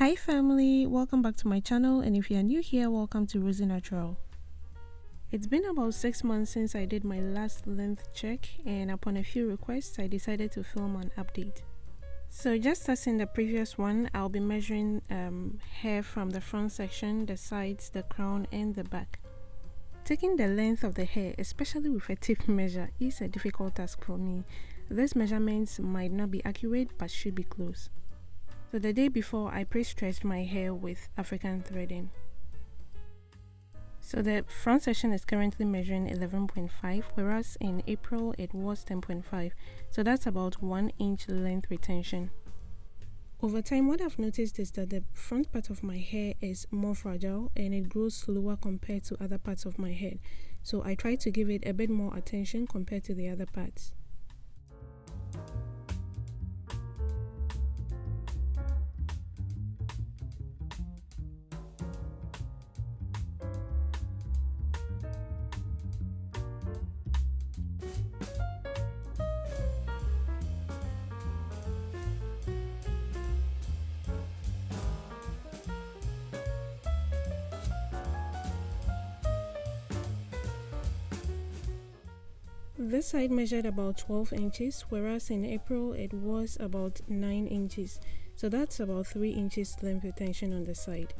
Hi family, welcome back to my channel, and if you are new here, welcome to Rosie Natural. It's been about 6 months since I did my last length check, and upon a few requests I decided to film an update. So just as in the previous one, I'll be measuring hair from the front section, the sides, the crown and the back. Taking the length of the hair, especially with a tape measure, is a difficult task for me. These measurements might not be accurate but should be close. So the day before, I pre-stretched my hair with African threading. So the front section is currently measuring 11.5, whereas in April it was 10.5. So that's about 1 inch length retention. Over time, what I've noticed is that the front part of my hair is more fragile and it grows slower compared to other parts of my head. So I try to give it a bit more attention compared to the other parts. This side measured about 12 inches, whereas in April it was about 9 inches. So that's about 3 inches length retention on the side.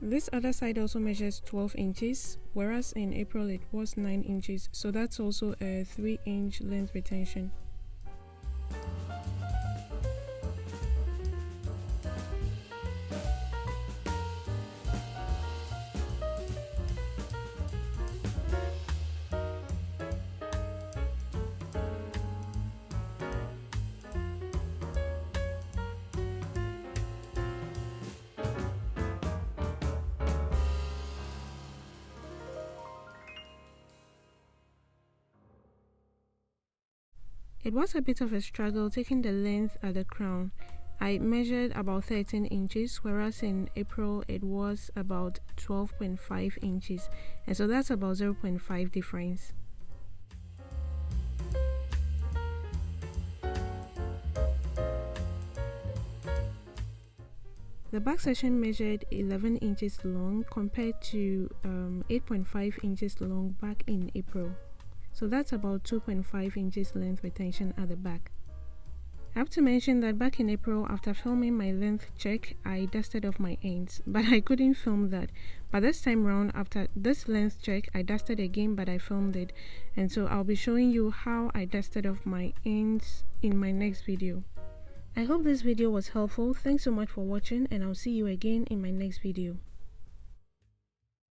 This other side also measures 12 inches, whereas in April it was 9 inches, so that's also a 3-inch length retention. It was a bit of a struggle taking the length at the crown. I measured about 13 inches, whereas in April it was about 12.5 inches, and so that's about 0.5 difference. The back section measured 11 inches long compared to 8.5 inches long back in April. So that's about 2.5 inches length retention at the back. I have to mention that back in April, after filming my length check, I dusted off my ends, but I couldn't film that. But this time round, after this length check, I dusted again, but I filmed it. And so I'll be showing you how I dusted off my ends in my next video. I hope this video was helpful. Thanks so much for watching, and I'll see you again in my next video.